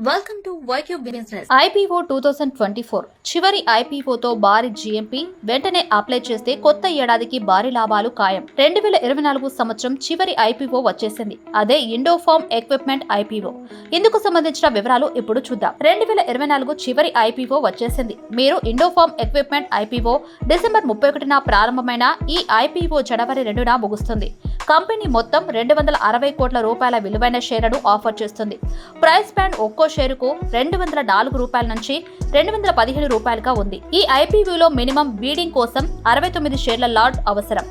Welcome to YQ business. IPO 2024 చివరి IPOతో భారీ GMP వెంటనే అప్లై చేస్తే కొత్త ఏడాదికి భారీ లాభాలు ఖాయం. 2024 సంవత్సరం చివరి IPO వచ్చేసింది. అదే ఇండోఫార్మ్ ఎక్విప్మెంట్ IPO. ఇందుకు సంబంధించిన వివరాలు ఇప్పుడు చూద్దాం. 2024 చివరి IPO వచ్చేసింది. మీరు ఇండోఫార్మ్ ఎక్విప్మెంట్ IPO డిసెంబర్ 31న ప్రారంభమైన ఈ IPO జనవరి 2న ముగుస్తుంది. కంపెనీ మొత్తం 260 కోట్ల రూపాయల విలువైన షేర్లను ఆఫర్ చేస్తుంది. ప్రైస్ బ్యాండ్ ఒక్కో షేరుకు 204 రూపాయల నుంచి 215 రూపాయలుగా ఉంది. ఈ IPOలో మినిమం బీడింగ్ కోసం 69 షేర్ల లాట్ అవసరం.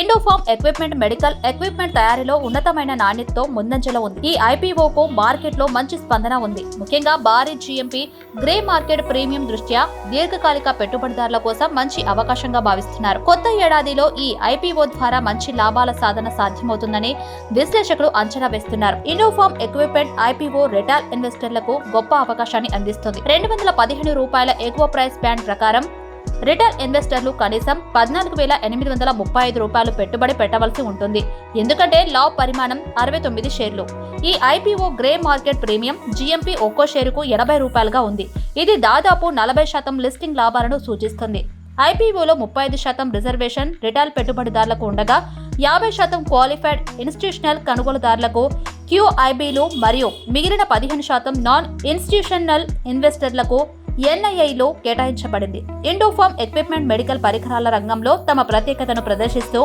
ఇండోఫార్మ్ ఎక్విప్మెంట్ మెడికల్ ఎక్విప్మెంట్ తయారీలో ఉన్నతమైన నాణ్యతతో ముందంజలో ఉంది. ఈ IPOకు మార్కెట్లో మంచి స్పందన ఉంది. ముఖ్యంగా భారీ GMP గ్రే మార్కెట్ ప్రీమియం దృష్ట్యా దీర్ఘకాలిక పెట్టుబడిదారుల కోసం మంచి అవకాశంగా భావిస్తున్నారు. కొత్త ఏడాదిలో ఈ IPO ద్వారా మంచి లాభాల సాధన సాధ్యమవుతుందని విశ్లేషకులు అంచనా వేస్తున్నారు. ఇండోఫార్మ్ ఎక్విప్మెంట్ IPO రిటైల్ ఇన్వెస్టర్లకు గొప్ప అవకాశాన్ని అందిస్తుంది. 215 రూపాయల ఎగువ ప్రైస్ బ్యాండ్ ప్రకారం రిటైల్ ఇన్వెస్టర్లు కనీసం 14,835 రూపాయలు పెట్టుబడి పెట్టవలసి ఉంటుంది. ఎందుకంటే లాబ్ పరిమాణం 69 షేర్లు. ఈ IPO grey market premium GMP ఒక్కో షేరుకు 80 రూపాయలుగా ఉంది. ఇది దాదాపు 40% లిస్టింగ్ లాభాలను సూచిస్తుంది. IPOలో 35% రిజర్వేషన్ రిటైల్ పెట్టుబడిదారులకు ఉండగా 50% క్వాలిఫైడ్ ఇన్స్టిట్యూషనల్ కొనుగోలుదారులకు QIBలు మరియు మిగిలిన 15% నాన్ ఇన్స్టిట్యూషనల్ ఇన్వెస్టర్లకు NIIలో కేటాయించబడింది. ఇండోఫార్మ్ ఎక్విప్మెంట్ మెడికల్ పరికరాల రంగంలో తమ ప్రత్యేకతను ప్రదర్శిస్తూ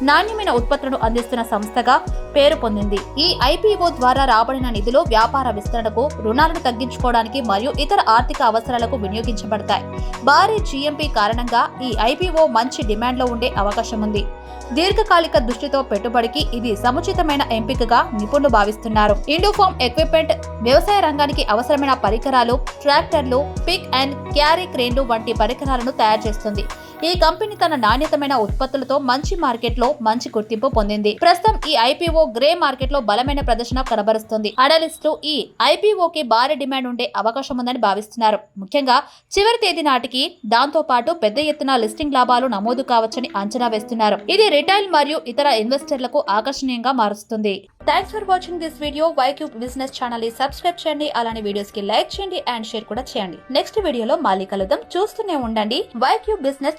నాణ్యమైన ఉత్పత్తులను అందిస్తున్న సంస్థగా పేరు పొందింది. ఈ IPO ద్వారా రాబడిన నిధులు వ్యాపార విస్తరణకు, రుణాలను తగ్గించుకోవడానికి మరియు ఇతర ఆర్థిక అవసరాలకు వినియోగించబడతాయి. భారీ GMP కారణంగా ఈ IPO మంచి డిమాండ్లో ఉండే అవకాశం ఉంది. దీర్ఘకాలిక దృష్టితో పెట్టుబడికి ఇది సముచితమైన ఎంపికగా నిపుణులు భావిస్తున్నారు. ఇండోఫార్మ్ ఎక్విప్మెంట్ వ్యవసాయ రంగానికి అవసరమైన పరికరాలు, ట్రాక్టర్లు, పిక్ అండ్ క్యారీ క్రేన్లు వంటి పరికరాలను తయారు చేస్తుంది. ఈ కంపెనీ తన నాణ్యతమైన ఉత్పత్తులతో మంచి మార్కెట్లో మంచి గుర్తింపు పొందింది. ప్రస్తుతం ఈ IPO గ్రే మార్కెట్లో బలమైన ప్రదర్శన కనబరుస్తుంది. అనలిస్టులు ఈ IPOకి భారీ డిమాండ్ ఉండే అవకాశం ఉందని భావిస్తున్నారు. ముఖ్యంగా చివరి తేదీ నాటికి దాంతో పాటు పెద్ద ఎత్తున లిస్టింగ్ లాభాలు నమోదు కావచ్చని అంచనా వేస్తున్నారు. ఇది రిటైల్ మరియు ఇతర ఇన్వెస్టర్లకు ఆకర్షణీయంగా మారుస్తుంది. Thanks for watching this video. YQ business channel ని సబ్స్క్రైబ్ చేయండి. అలానే వీడియోస్ కి లైక్ చేయండి అండ్ షేర్ కూడా చేయండి. నెక్స్ట్ వీడియోలో మళ్ళీ కలుద్దాం. చూస్తూనే ఉండండి YQ బిజినెస్